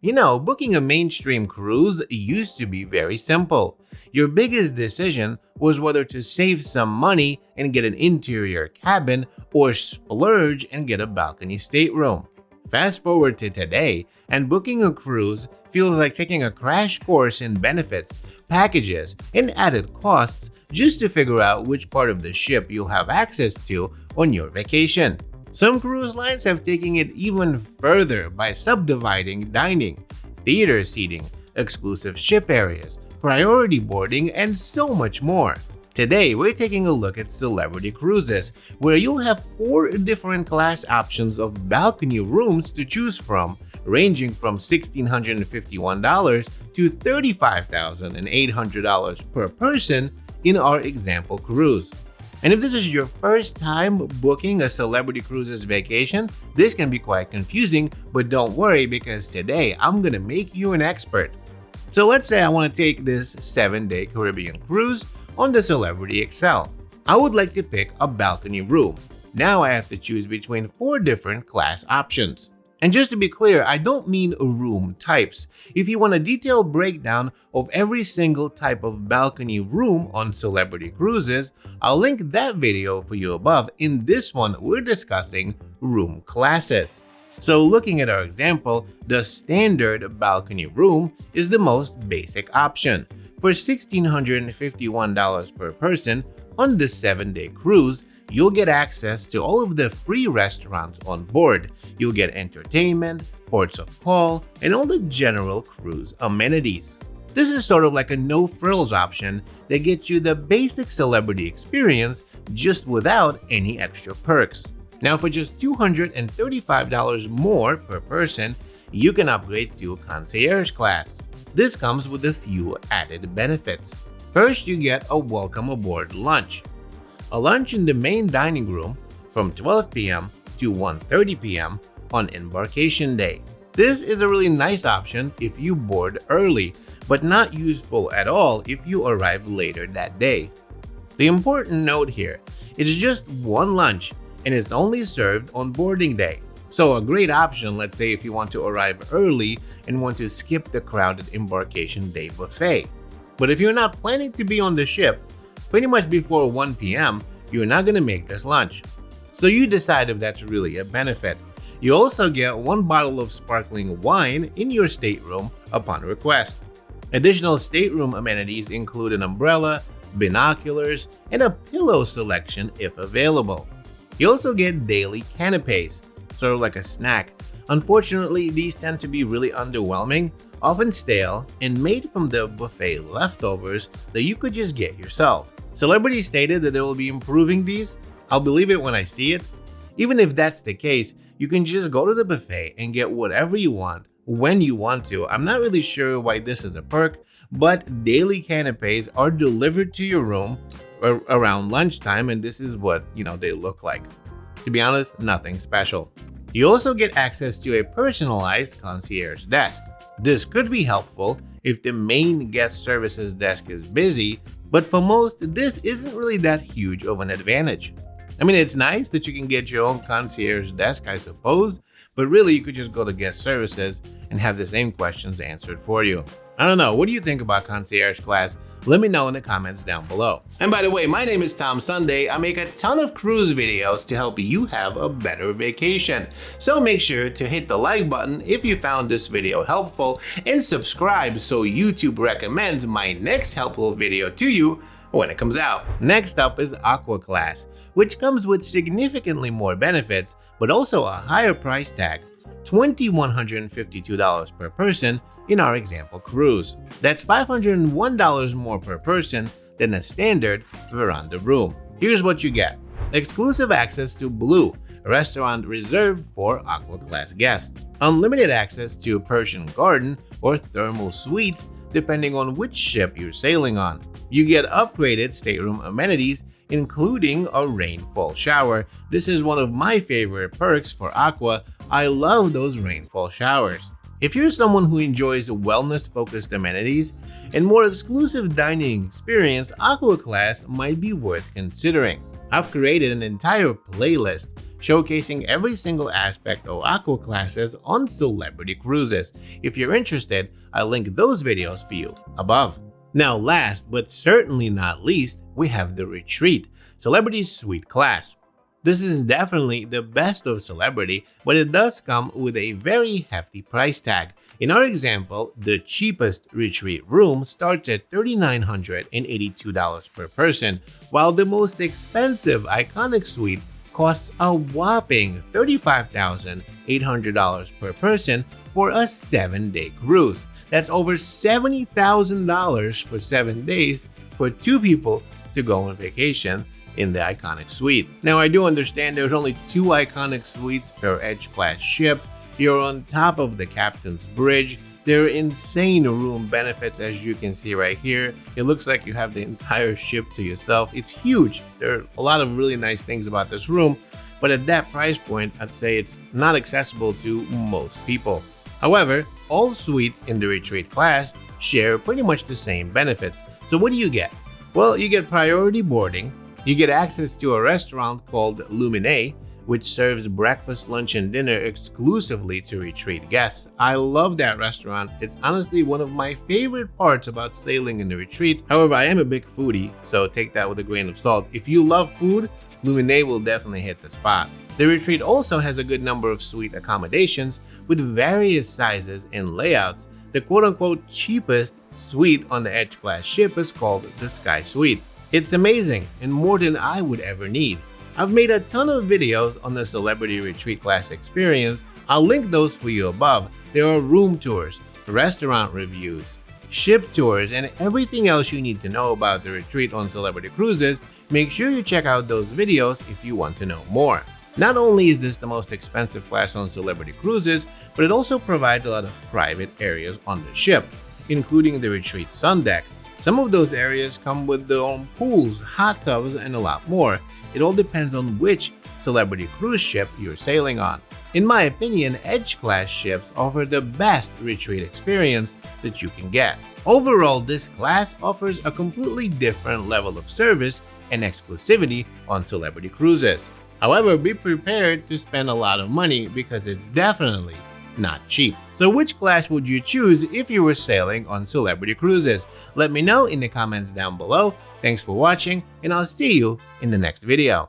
You know, booking a mainstream cruise used to be very simple. Your biggest decision was whether to save some money and get an interior cabin or splurge and get a balcony stateroom. Fast forward to today, and booking a cruise feels like taking a crash course in benefits, packages, and added costs just to figure out which part of the ship you'll have access to on your vacation. Some cruise lines have taken it even further by subdividing dining, theater seating, exclusive ship areas, priority boarding, and so much more. Today, we're taking a look at celebrity cruises, where you'll have 4 different class options of balcony rooms to choose from, ranging from $1,651 to $35,800 per person in our example cruise. And if this is your first time booking a celebrity cruises vacation, this can be quite confusing, but don't worry because today I'm gonna make you an expert. So let's say I want to take this 7-day Caribbean cruise on the Celebrity Excel. I would like to pick a balcony room. Now I have to choose between 4 different class options. And just to be clear, I don't mean room types. If you want a detailed breakdown of every single type of balcony room on Celebrity Cruises, I'll link that video for you above. In this one, we're discussing room classes. So looking at our example, the standard balcony room is the most basic option. For $1,651 per person on the 7-day cruise, you'll get access to all of the free restaurants on board. You'll get entertainment, ports of call, and all the general cruise amenities. This is sort of like a no-frills option that gets you the basic celebrity experience just without any extra perks. Now for just $235 more per person, you can upgrade to Concierge class. This comes with a few added benefits. First, you get a welcome aboard lunch. A lunch in the main dining room from 12 p.m. to 1:30 p.m. on embarkation day. This is a really nice option if you board early, but not useful at all if you arrive later that day. The important note here, it's just one lunch and it's only served on boarding day. So a great option, let's say if you want to arrive early and want to skip the crowded embarkation day buffet. But if you're not planning to be on the ship, pretty much before 1 p.m., you're not going to make this lunch. So you decide if that's really a benefit. You also get 1 bottle of sparkling wine in your stateroom upon request. Additional stateroom amenities include an umbrella, binoculars, and a pillow selection if available. You also get daily canapes, sort of like a snack. Unfortunately, these tend to be really underwhelming, often stale, and made from the buffet leftovers that you could just get yourself. Celebrity stated that they will be improving these. I'll believe it when I see it. Even if that's the case, you can just go to the buffet and get whatever you want when you want to. I'm not really sure why this is a perk, but daily canapes are delivered to your room around lunchtime, and this is what they look like. To be honest, nothing special. You also get access to a personalized concierge desk. This could be helpful if the main guest services desk is busy, but for most, this isn't really that huge of an advantage. I mean, it's nice that you can get your own concierge desk, I suppose, but really you could just go to guest services and have the same questions answered for you. I don't know, what do you think about concierge class? Let me know in the comments down below. And by the way, my name is Tom Sunday. I make a ton of cruise videos to help you have a better vacation. So make sure to hit the like button if you found this video helpful and subscribe so YouTube recommends my next helpful video to you when it comes out. Next up is Aqua class, which comes with significantly more benefits, but also a higher price tag, $2,152 per person in our example cruise. That's $501 more per person than a standard veranda room. Here's what you get. Exclusive access to Blue, a restaurant reserved for Aqua class guests. Unlimited access to Persian Garden or thermal suites depending on which ship you're sailing on. You get upgraded stateroom amenities including a rainfall shower. This is one of my favorite perks for Aqua. I love those rainfall showers. If you're someone who enjoys wellness-focused amenities and more exclusive dining experience, Aqua class might be worth considering. I've created an entire playlist showcasing every single aspect of Aqua classes on celebrity cruises. If you're interested, I'll link those videos for you above. Now last but certainly not least, we have the Retreat, Celebrity Suite class. This is definitely the best of Celebrity, but it does come with a very hefty price tag. In our example, the cheapest Retreat room starts at $3,982 per person, while the most expensive Iconic Suite costs a whopping $35,800 per person for a 7-day cruise. That's over $70,000 for 7 days for 2 people to go on vacation in the Iconic Suite. Now, I do understand there's only 2 Iconic Suites per Edge-class ship. You're on top of the captain's bridge. There are insane room benefits, as you can see right here. It looks like you have the entire ship to yourself. It's huge. There are a lot of really nice things about this room, but at that price point, I'd say it's not accessible to most people. However, all suites in the Retreat class share pretty much the same benefits. So what do you get? Well, you get priority boarding, you get access to a restaurant called Lumine, which serves breakfast, lunch, and dinner exclusively to Retreat guests. I love that restaurant. It's honestly one of my favorite parts about sailing in the Retreat. However, I am a big foodie, so take that with a grain of salt. If you love food, Lumine will definitely hit the spot. The Retreat also has a good number of suite accommodations with various sizes and layouts. The quote-unquote cheapest suite on the Edge-class ship is called the Sky Suite. It's amazing and more than I would ever need. I've made a ton of videos on the Celebrity Retreat class experience. I'll link those for you above. There are room tours, restaurant reviews, ship tours, and everything else you need to know about the Retreat on Celebrity Cruises. Make sure you check out those videos if you want to know more. Not only is this the most expensive class on Celebrity Cruises, but it also provides a lot of private areas on the ship, including the Retreat Sun Deck. Some of those areas come with their own pools, hot tubs, and a lot more. It all depends on which Celebrity cruise ship you're sailing on. In my opinion, Edge-class ships offer the best Retreat experience that you can get. Overall, this class offers a completely different level of service and exclusivity on Celebrity Cruises. However, be prepared to spend a lot of money because it's definitely not cheap. So which class would you choose if you were sailing on Celebrity Cruises? Let me know in the comments down below. Thanks for watching, and I'll see you in the next video.